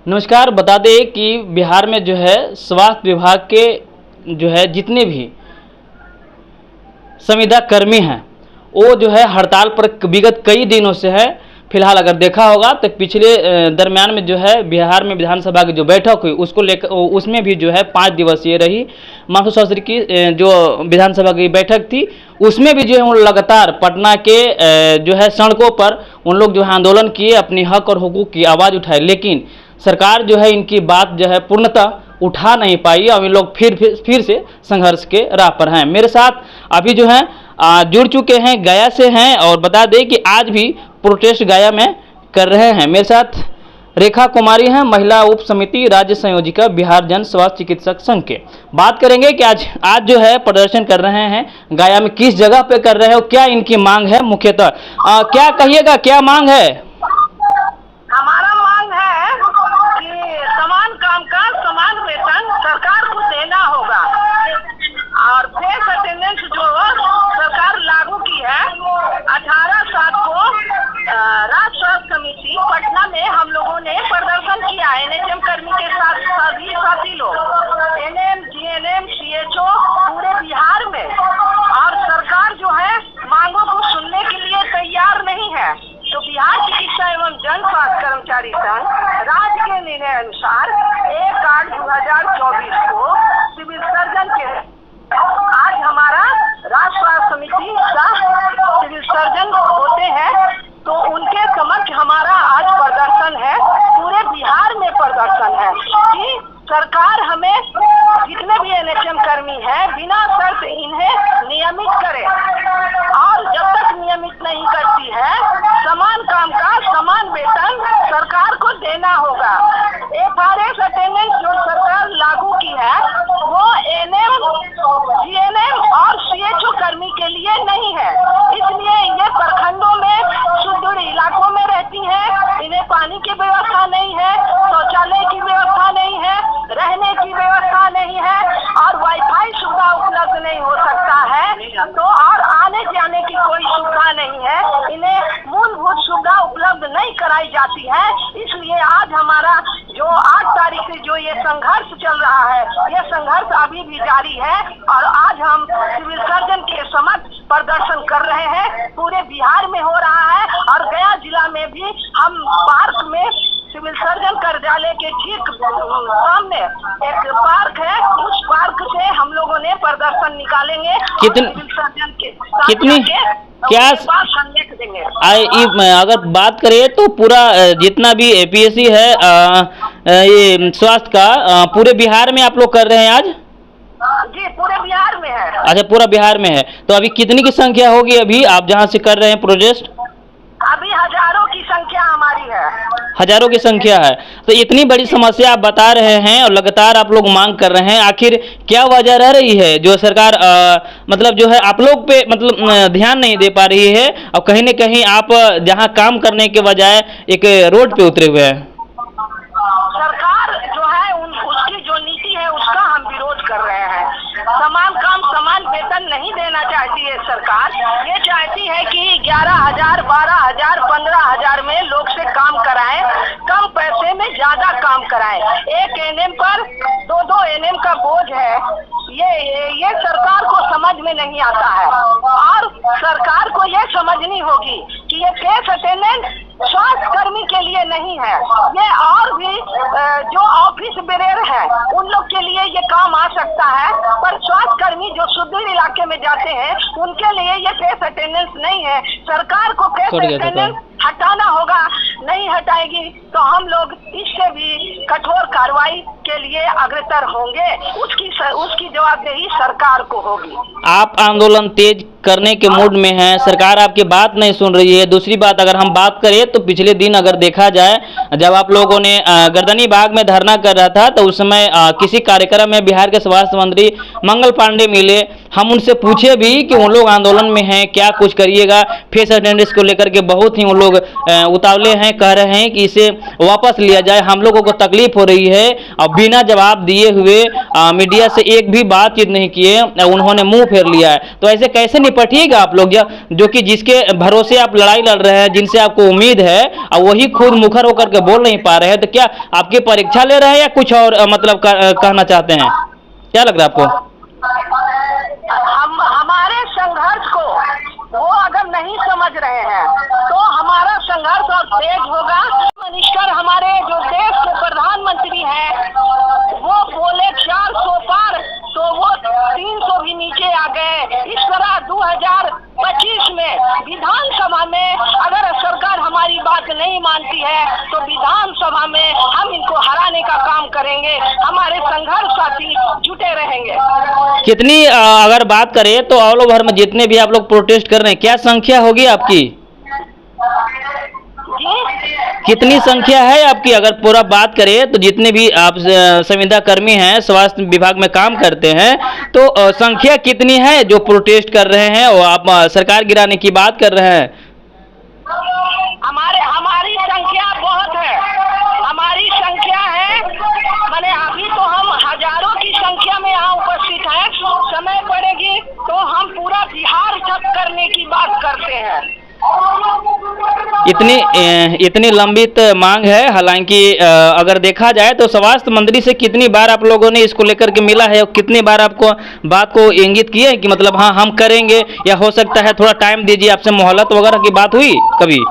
नमस्कार। बता दें कि बिहार में जो है स्वास्थ्य विभाग के जो है जितने भी संविदा कर्मी हैं वो जो है हड़ताल पर विगत कई दिनों से है। फिलहाल अगर देखा होगा तो पिछले दरमियान में जो है बिहार में विधानसभा की जो बैठक हुई उसको लेकर उसमें भी जो है 5 दिवसीय रही मानसून सत्र की जो विधानसभा की बैठक थी उसमें भी जो है उन लगातार पटना के जो है सड़कों पर उन लोग जो है आंदोलन किए, अपनी हक और हुकूक की आवाज़ उठाए, लेकिन सरकार जो है इनकी बात जो है पूर्णतः उठा नहीं पाई और इन लोग फिर से संघर्ष के राह पर हैं। मेरे साथ अभी जो है जुड़ चुके हैं, गया से हैं और बता दें कि आज भी प्रोटेस्ट गया में कर रहे हैं। मेरे साथ रेखा कुमारी हैं, महिला उप समिति राज्य संयोजिका बिहार जन स्वास्थ्य चिकित्सक संघ के। बात करेंगे कि आज जो है प्रदर्शन कर रहे हैं गया में, किस जगह पे कर रहे हैं और क्या इनकी मांग है मुख्यतः। क्या कहिएगा, क्या मांग है? हमारा मांग है कि समान काम का समान वेतन सरकार को देना होगा और फेस अटेंडेंस जो सरकार लागू की है 18/7 को राज्य स्वास्थ्य समिति पटना में हम लोगों ने प्रदर्शन किया। एनएचएम कर्मी के साथ सभी साथी लोग, एनएम, जीएनएम, सीएचओ पूरे बिहार में, और सरकार जो है मांगों को सुनने के लिए तैयार नहीं है। तो बिहार चिकित्सा एवं जन स्वास्थ्य कर्मचारी संघ राज्य के निर्णय अनुसार 1/8/2024 को सिविल सर्जन के आज हमारा राज्य स्वास्थ्य समिति का सिविल सर्जन होते हैं तो उनके समक्ष हमारा आज प्रदर्शन है। पूरे बिहार में प्रदर्शन है कि सरकार हमें जितने भी एनएचएम कर्मी हैं बिना शर्त इन्हें नियमित करे, और जब तक नियमित नहीं करती है समान काम का समान वेतन सरकार को देना होगा। एफआरएस अटेंडेंस जो सरकार लागू की है वो एनएम, जीएनएम और सीएचओ कर्मी के लिए नहीं है, इसलिए ये प्रखंडों में सुदूर इलाकों में रहती हैं, इन्हें पानी की व्यवस्था नहीं है, शौचालय की व्यवस्था नहीं है, रहने की व्यवस्था नहीं है और वाईफाई सुविधा उपलब्ध नहीं हो सकता है, तो और आने जाने की कोई सुविधा नहीं है, इन्हें मूलभूत सुविधा उपलब्ध नहीं कराई जाती है। इसलिए आज हमारा जो 8 तारीख से जो ये संघर्ष चल रहा है, ये संघर्ष अभी भी जारी है और आज हम सिविल सर्जन के समक्ष प्रदर्शन कर रहे हैं। पूरे बिहार में हो रहा है और गया जिला में भी हम पार्क में सिविल सर्जन कार्यालय के ठीक सामने एक पार्क है, उस पार्क से हम लोगों ने प्रदर्शन निकालेंगे। सिविल सर्जन के कितनी क्या देंगे। अगर बात करें तो पूरा जितना भी एपीएससी है ये स्वास्थ्य का पूरे बिहार में आप लोग कर रहे हैं आज? जी पूरे बिहार में है। अच्छा, पूरा बिहार में है। तो अभी कितनी की संख्या होगी अभी आप जहाँ से कर रहे हैं प्रोटेस्ट? अभी हजारों की संख्या हमारी है। हजारों की संख्या है। तो इतनी बड़ी समस्या आप बता रहे हैं और लगातार आप लोग मांग कर रहे हैं, आखिर क्या वजह रह रही है जो सरकार मतलब जो है आप लोग पे मतलब ध्यान नहीं दे पा रही है और कहीं न कहीं आप जहां काम करने के बजाय एक रोड पे उतरे हुए हैं? सरकार जो है उसकी जो नीति है उसका हम विरोध कर रहे हैं। समान काम समान वेतन नहीं देना चाहती है सरकार, ये चाहती है कि 11,000, 12,000, 15,000 में लोग से काम कराएं, कम पैसे में ज्यादा काम कराएं। एक एनएम पर 2-2 एनएम का बोझ है, ये सरकार को समझ में नहीं आता है और सरकार को ये समझनी होगी कि ये केस अटेंडेंट स्वास्थ्य कर्मी के लिए नहीं है, ये और भी जो ऑफिस बेरेर है उन लोग के लिए ये काम आ सकता है, पर स्वास्थ्य कर्मी जो सुदूर इलाके में जाते हैं उनके लिए ये केस अटेंडेंस नहीं है। सरकार को केस अटेंडेंस हटाना होगा, नहीं हटाएगी तो हम लोग इससे भी कठोर कार्रवाई के लिए अग्रसर होंगे, उसकी जवाबदेही सरकार को होगी। आप आंदोलन तेज करने के मूड में हैं, सरकार आपकी बात नहीं सुन रही है। दूसरी बात अगर हम बात करें तो पिछले दिन अगर देखा जाए जब आप लोगों ने गर्दनी बाग में धरना कर रहा था तो उस समय किसी कार्यक्रम में बिहार के स्वास्थ्य मंत्री मंगल पांडे मिले, हम उनसे पूछे भी कि उन लोग आंदोलन में हैं, क्या कुछ करिएगा। फेस अटेंडेंस को लेकर के बहुत ही उन लोग उतावले हैं, कह रहे हैं कि इसे वापस लिया जाए, हम लोगों को तकलीफ हो रही है। और बिना जवाब दिए हुए मीडिया से एक भी बातचीत नहीं किए, उन्होंने मुंह फेर लिया है। तो ऐसे कैसे निपटिएगा आप लोग, जो कि जिसके भरोसे आप लड़ाई लड़ रहे हैं, जिनसे आपको उम्मीद है, और वही खुद मुखर होकर के बोल नहीं पा रहे हैं। तो क्या आपकी परीक्षा ले रहे हैं या कुछ और मतलब कहना चाहते हैं? क्या लग रहा है आपको? हम हमारे संघर्ष को वो अगर नहीं समझ रहे हैं तो हमारा संघर्ष और तेज होगा। मिनिस्टर हमारे जो देश के प्रधानमंत्री हैं वो बोले 400 पार, तो वो 300 भी नीचे आ गए। इस तरह 2025 में विधानसभा में अगर सरकार हमारी बात नहीं मानती है तो विधानसभा में हम इनको हराने का काम करेंगे। हमारे संघर्ष साथी जुटे रहेंगे। कितनी अगर बात करें तो ऑल ओवर में जितने भी आप लोग प्रोटेस्ट कर रहे हैं, क्या संख्या होगी आपकी? कितनी संख्या है आपकी? अगर पूरा बात करें तो जितने भी आप संविदा कर्मी हैं, स्वास्थ्य विभाग में काम करते हैं, तो संख्या कितनी है जो प्रोटेस्ट कर रहे हैं और आप सरकार गिराने की बात कर रहे हैं? हमारी संख्या बहुत है। हमारी संख्या है, मैंने अभी तो हम हजारों की संख्या में यहाँ उपस्थित हैं। समय पड़ेगी तो हम पूरा बिहार जब्त करने की बात करते हैं। इतनी लंबित मांग है। हालांकि अगर देखा जाए तो स्वास्थ्य मंत्री से कितनी बार आप लोगों ने इसको लेकर के मिला है और कितनी बार आपको बात को इंगित किया है कि मतलब हाँ हम करेंगे, या हो सकता है थोड़ा टाइम दीजिए, आपसे मोहलत वगैरह की बात हुई कभी?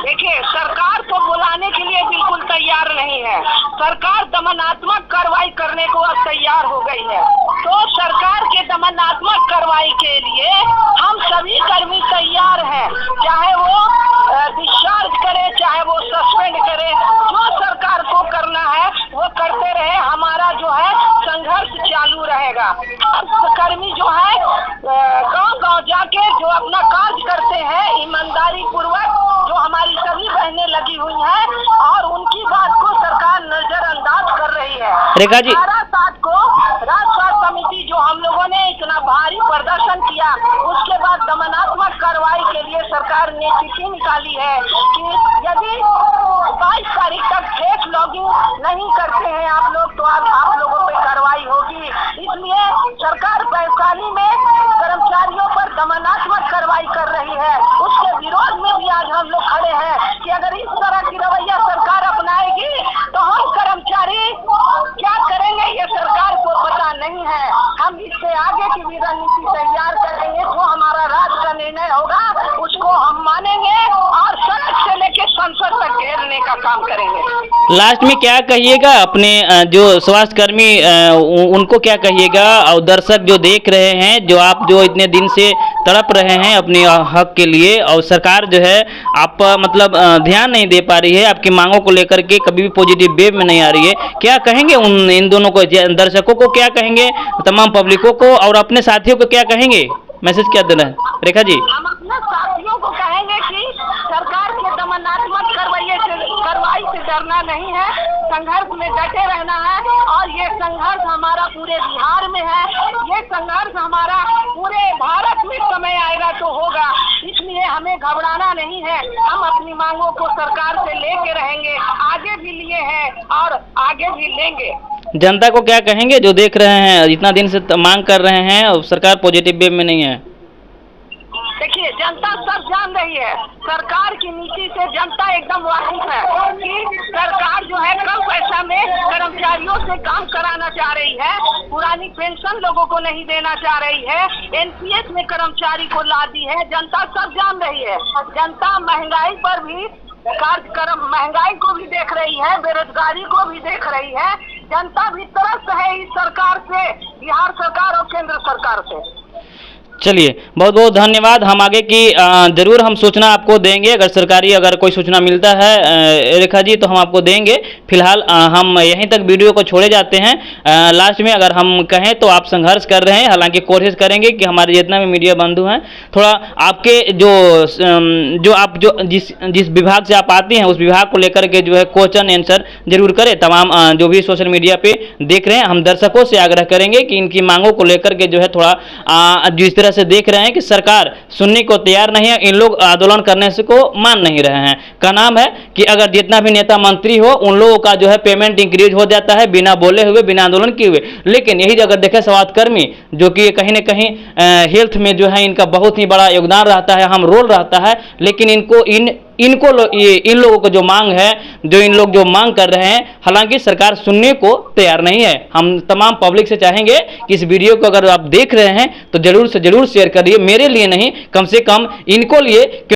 देखिए, सरकार तो बुलाने के लिए बिल्कुल तैयार नहीं है। सरकार दमनात्मक कार्रवाई करने को अब तैयार हो गई है। तो सरकार के दमनात्मक कार्रवाई के लिए हम सभी कर्मी तैयार हैं, चाहे वो डिस्चार्ज करे, चाहे वो सस्पेंड करे, जो सरकार को करना है वो करते रहे। हमारा जो है संघर्ष चालू रहेगा। कर्मी जो है गांव-गांव जाके जो अपना कार्य करते हैं ईमानदारी पूर्वक, जो हमारी सभी बहनें लगी हुई हैं और उनकी बात को सरकार नजरअंदाज कर रही है। रेखा जी, 18/7 को राज्य स्वास्थ्य समिति जो हम लोगों ने इतना भारी प्रदर्शन किया, उसके बाद दमनात्मक कार्रवाई के लिए सरकार ने चिट्ठी निकाली है कि यदि 22 तारीख तक फेस लॉगिंग नहीं करते हैं आप लोग तो आप लोगों पे कार्रवाई होगी। इसलिए सरकार वैशाली में कर्मचारियों पर दमनात्मक कार्रवाई कर रही है। उसके विरोध में भी आज हम लोग खड़े हैं कि अगर इस तरह की रवैया सरकार अपनाएगी तो हम कर्मचारी क्या करेंगे ये सरकार को पता नहीं है। हम इससे आगे की भी रणनीति तैयार करेंगे। जो हमारा राज्य का निर्णय होगा उसको हम मानेंगे और सड़क से लेकर संसद तक घेरने का काम करेंगे। लास्ट में क्या कहिएगा अपने जो स्वास्थ्य कर्मी उनको क्या कहिएगा, और दर्शक जो देख रहे हैं, जो आप जो इतने दिन से तड़प रहे हैं अपने हक के लिए, और सरकार जो है आप मतलब ध्यान नहीं दे पा रही है, आपकी मांगों को लेकर के कभी भी पॉजिटिव वेव में नहीं आ रही है, क्या कहेंगे इन दोनों को, दर्शकों को क्या कहेंगे, तमाम पब्लिकों को, और अपने साथियों को क्या कहेंगे, मैसेज क्या देना है? रेखा जी, हम अपने साथियों को कहेंगे कि सरकार के दमनात्मक कार्रवाई से डरना नहीं है, संघर्ष में डटे रहना है। और ये संघर्ष हमारा पूरे बिहार में है, ये संघर्ष हमारा पूरे भारत में समय आएगा तो होगा। इसलिए हमें घबराना नहीं है। हम अपनी मांगों को सरकार से लेके रहेंगे, आगे भी लिए हैं और आगे भी लेंगे। जनता को क्या कहेंगे जो देख रहे हैं, इतना दिन से मांग कर रहे हैं और सरकार पॉजिटिव वेव में नहीं है? देखिए, जनता सब जान रही है, सरकार की नीति से जनता एकदम वाकिफ है कि सरकार जो है कम पैसा में कर्मचारियों से काम कराना चाह रही है, पुरानी पेंशन लोगों को नहीं देना चाह रही है, एनपीएस में कर्मचारी को ला दी है। जनता सब जान रही है। जनता महंगाई पर भी कार्यक्रम, महंगाई को भी देख रही है, बेरोजगारी को भी देख रही है। जनता भी त्रस्त है इस सरकार से, बिहार सरकार और केंद्र सरकार से। चलिए, बहुत बहुत धन्यवाद। हम आगे की ज़रूर हम सूचना आपको देंगे, अगर सरकारी अगर कोई सूचना मिलता है रेखा जी तो हम आपको देंगे। फिलहाल हम यहीं तक वीडियो को छोड़े जाते हैं। लास्ट में अगर हम कहें तो आप संघर्ष कर रहे हैं, हालांकि कोशिश करेंगे कि हमारे जितना भी मीडिया बंधु हैं थोड़ा आपके जो जिस विभाग से आप आती हैं उस विभाग को लेकर के जो है क्वेश्चन आंसर जरूर करें। तमाम जो भी सोशल मीडिया पे देख रहे हैं, हम दर्शकों से आग्रह करेंगे कि इनकी मांगों को लेकर के जो है थोड़ा जिस तरह से देख रहे हैं कि सरकार सुनने को तैयार नहीं है, इन लोग आंदोलन करने से को मान नहीं रहे हैं। का नाम है कि अगर जितना भी नेता मंत्री हो उन लोगों का जो है पेमेंट इंक्रीज हो जाता है बिना बोले हुए, बिना आंदोलन किए हुए। लेकिन यही अगर देखें स्वास्थ्यकर्मी जो कि कहीं ना कहीं हेल्थ में जो है इनका बहुत ही बड़ा योगदान रहता है, हम रोल रहता है, लेकिन इन लोगों को जो मांग है, जो इन लोग जो मांग कर रहे हैं, हालांकि सरकार सुनने को तैयार नहीं है। हम तमाम पब्लिक से चाहेंगे कि इस वीडियो को अगर आप देख रहे हैं तो जरूर से जरूर शेयर करिए, मेरे लिए नहीं कम से कम इनको लिए।